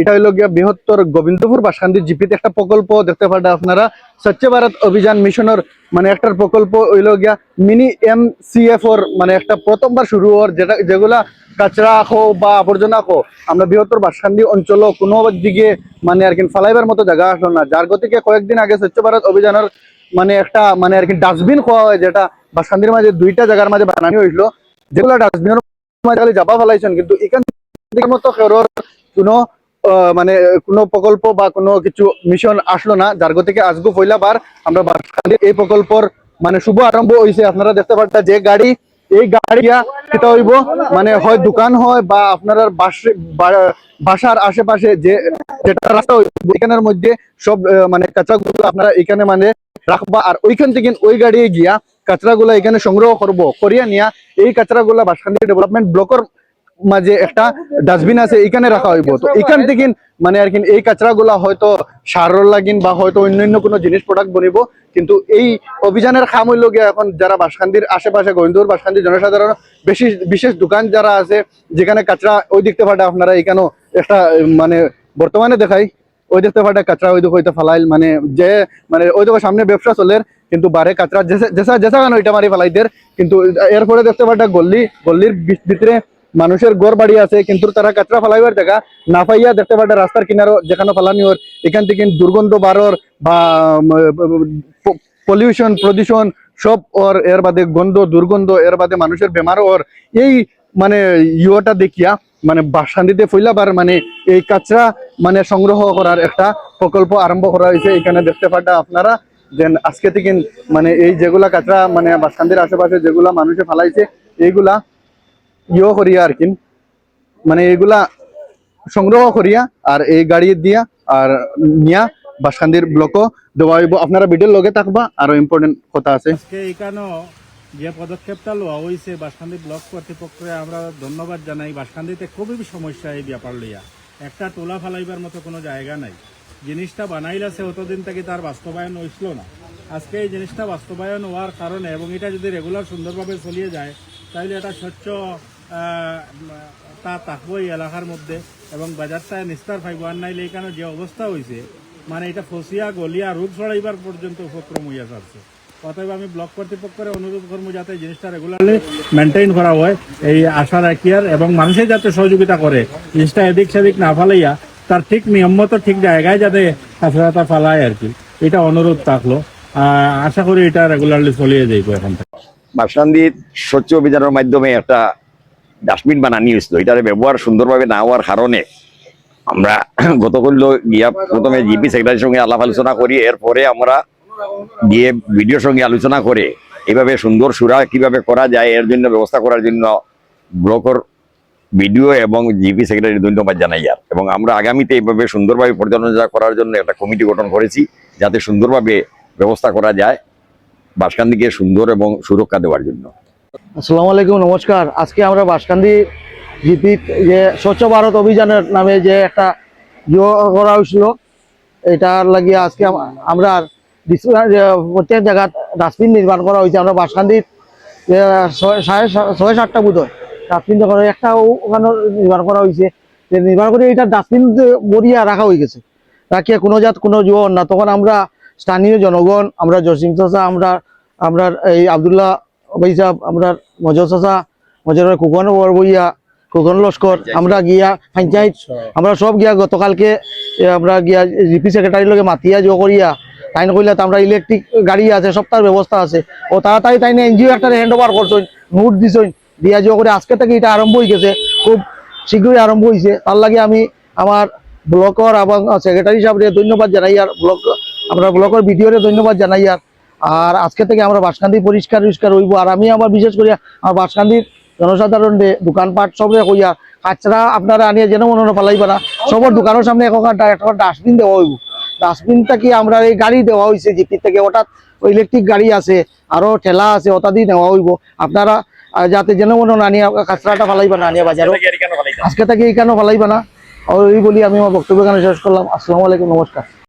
এটা হইল গিয়া বৃহত্তর গোবিন্দপুর বাসকান্দি জিপিতে একটা প্রকল্প দেখতে পারেন আপনারা। স্বচ্ছ ভারত অভিযান মিশনের মানে একটা প্রকল্প হইল গিয়া মিনি MCF মানে একটা প্রথমবার শুরু হওয়ার, যেগুলা কাচরা খো বা আবর্জনা খো আমরা বৃহত্তর বাসকান্দি অঞ্চল কোনো দিকে মানে আর কি ফালাইবার মতো জায়গা আসলো না, যার গতিকে কয়েকদিন আগে স্বচ্ছ ভারত অভিযানের মানে একটা মানে আর কি ডাস্টবিন খোয়া হয়, যেটা বাসকান্দির মাঝে দুইটা জায়গার মাঝে বানানো হইছিল, যেগুলো ডাস্টবিনের মাঝে যাবা ফেলাইছেন, কিন্তু এখান থেকে মতো কোনো মানে কোনো প্রকল্প বা কোনো কিছু মিশন আসলো না, যার গতিকে আজগো পয়লাবার আমরা বাসকান্দির এই প্রকল্পর মানে শুভ আরম্ভ হয়েছে। আপনারা দেখতে পাচ্ছেন যে গাড়ি, এই গাড়িয়া যেটা হইব মানে হয় দোকান হয় বা আপনার বাসার আশেপাশে যেটা রাস্তা এখানের মধ্যে সব মানে কাঁচাগুলো আপনারা এখানে মানে রাখবা, আর ওইখান থেকে ওই গাড়ি গিয়া কাঁচরাগুলা এখানে সংগ্রহ করবো, করিয়া নিয়া এই কাঁচরাগুলা বাসকান্দি ডেভেলপমেন্ট ব্লকের মাঝে একটা ডাস্টবিন আছে এখানে রাখা হইব। তো এখান থেকে মানে আর কি এই কাঁচরাগুলা হয়তো সার লাগিন বা হয়তো অন্যান্য কোনো জিনিস প্রোডাক্ট বনিব, কিন্তু এই অভিযানের খাম হইল গিয়া এখন যারা বাসকান্দির আশেপাশে গোবিন্দপুর বাসকান্দি জনসাধারণ বিশেষ দোকান যারা আছে যেখানে কাঁচরা ওই দেখতে পারে আপনারা এখানেও একটা মানে বর্তমানে দেখাই ওই দেখতে পারে কাঁচরা ওই দেখো ফালাইল মানে যে মানে ওই দেখো সামনে ব্যবসা চলের, কিন্তু বারে কাঁচরা জেসা কেন ওইটা মারি ফেলাইদের, কিন্তু এরপরে দেখতে পারে গল্লির ভিতরে মানুষের ঘর বাড়ি আছে, কিন্তু তারা কাঁচরা ফেলাইবার জায়গা না পাইয়া দেখতে পারে রাস্তার কিনারো যেখানে ফেলানি ওর এখান থেকে দুর্গন্ধ বারর বা পলিউশন প্রদূষণ সব ওর, এর বাদে গন্ধ দুর্গন্ধ, এর বাদে মানুষের বেমার ওর, এই মানে ইয়োটা দেখিয়া মানে বাসকান্দিতে ফইলাবার মানে এই কাঁচরা মানে সংগ্রহ করার একটা প্রকল্প আরম্ভ করা হয়েছে। এখানে দেখতে পাটা আপনারা যে আজকে থেকে মানে এই যেগুলা কাঁচরা মানে বাসকান্দির আশেপাশে যেগুলা মানুষে ফেলাইছে এইগুলা ইয়ে করিয়া আর কি মানে এগুলা সংগ্রহ করিয়া আর এই গাড়ি দিয়া আর নিয়া বাসকান্দির ব্লকও দেওয়া হইব। আপনারা ভিডিওর লগে থাকবা, আরো ইম্পর্টেন্ট কথা আছে। এখানেও যে পদক্ষেপটা লওয়া হয়েছে বাসকান্দি ব্লক কর্তৃপক্ষকে আমরা ধন্যবাদ জানাই। বাসকান্দিতে খুবই সমস্যা এই ব্যাপার লইয়া, একটা টোলা ফালাইবার মতো কোনো জায়গা নাই। জিনিসটা বানাইলাছে অতদিন থেকে তার বাস্তবায়ন হইছিল না। আজকে এই জিনিসটা বাস্তবায়ন হওয়ার কারণে এবং এটা যদি রেগুলার সুন্দরভাবে চলিয়ে যায় তাহলে এটা স্বচ্ছ তা থাকবো এই এলাকার মধ্যে এবং বাজারটায় নিস্তার পাইব। আর নাইলে এখানে যে অবস্থা হয়েছে মানে এটা ফসিয়া গলিয়া রোগ ছড়াইবার পর্যন্ত উপক্রম হইয়া যাচ্ছে। অতএব আমি ব্লক কর্তৃপক্ষের অনুরোধ করবো যাতে জিনিসটা রেগুলারলি মেনটেন করা হয়, এই আশা রাখিয়ার, এবং মানুষের যাতে সহযোগিতা করে জিনিসটা এদিক সেদিক না ফালাইয়া তার ঠিক নিয়ম মতো ঠিক জায়গায় যাতে কাঁচরাটা ফালায় আর কি, এটা অনুরোধ থাকলো। আশা করি এটা রেগুলারলি চলিয়ে যাইব এখন থেকে। বাসকান্দির স্বচ্ছ অভিযানের মাধ্যমে একটা ডাস্টবিন বানানি হয়েছিল, এটার ব্যবহার সুন্দরভাবে না হওয়ার কারণে আমরা গতকাল গিয়া প্রথমে জিপি সেক্রেটারির সঙ্গে আলাপ আলোচনা করি, এরপরে আমরা গিয়ে ভিডিওর সঙ্গে আলোচনা করে এইভাবে সুন্দর সুরা কিভাবে করা যায় এর জন্য ব্যবস্থা করার জন্য ব্লকের ভিডিও এবং জিপি সেক্রেটারি ধন্যবাদ জানাই। এবং আমরা আগামীতে এইভাবে সুন্দরভাবে পরিচালনা করার জন্য একটা কমিটি গঠন করেছি যাতে সুন্দরভাবে ব্যবস্থা করা যায় বাসকান্দিকে সুন্দর এবং সুরক্ষা দেওয়ার জন্য। আসসালামু আলাইকুম, নমস্কার। আজকে আমরা বাসকান্দি জিপি যে স্বচ্ছ ভারত অভিযানের নামে যে একটা ইয়ে করা হয়েছিল, এটার লাগিয়ে আজকে আমরা প্রত্যেক জায়গায় ডাস্টবিন নির্মাণ করা হয়েছে। আমরা বাসকান্দির 6-7টা বোধ হয় ডাস্টবিন যখন একটা ওখানে নির্মাণ করা হয়েছে, নির্মাণ করে এটা ডাস্টবিন বরিয়া রাখা হয়ে গেছে, রাখিয়া কোনো জীবন না। তখন আমরা স্থানীয় জনগণ, আমরা জসিম চাচা, আমরা এই আবদুল্লাহ ভাই সাহেব, আমরা মজর চাচা, মজর কুকন বইয়া, কুকন লস্কর, আমরা গিয়া পঞ্চায়েত আমরা সব গিয়া গতকালকে আমরা গিয়া জিপি সেক্রেটারির লগে মাতিয়া জো করিয়া তাইন কইলে আমরা ইলেকট্রিক গাড়ি আছে, সবটার ব্যবস্থা আছে, ও তাড়াতাড়ি তাইনে এনজিও একটা হ্যান্ড ওভার করছেন, নোট দিছেন, দিয়া জো করে আজকে থেকে এটা আরম্ভ হয়ে গেছে, খুব শীঘ্রই আরম্ভ হয়েছে। তার লাগে আমি আমার ব্লকর এবং সেক্রেটারি সাহেবরে ধন্যবাদ জানাই, আর আমরা ব্লকের ভিডিওরে ধন্যবাদ জানাই। আর আজকে থেকে আমরা বাসকান্দি পরিষ্কার হইব। আর আমি আমার বিশেষ করে আমার বাসকান্দির জনসাধারণ দোকানপাট সবরে কইয়া কাঁচরা আপনারা আনিয়ে যেন মনে ফেলাইবা না, সবর দোকানের সামনে একটা ডাস্টবিন দেওয়া হইব। ডাস্টবিনটা কি আমরা এই গাড়ি দেওয়া হয়েছে জিপি থেকে, হঠাৎ ইলেকট্রিক গাড়ি আছে, আরো ঠেলা আছে, ওটা দিয়ে নেওয়া হইব। আপনারা যাতে যেন মনে না নিয়ে কাঁচরাটা ফেলাইবা না, আনিয়া বাজারে আজকে থেকে এই কেন ফেলাইবা না, ওই বলি আমি আমার বক্তব্য এখানে শেষ করলাম। আসসালামু আলাইকুম, নমস্কার।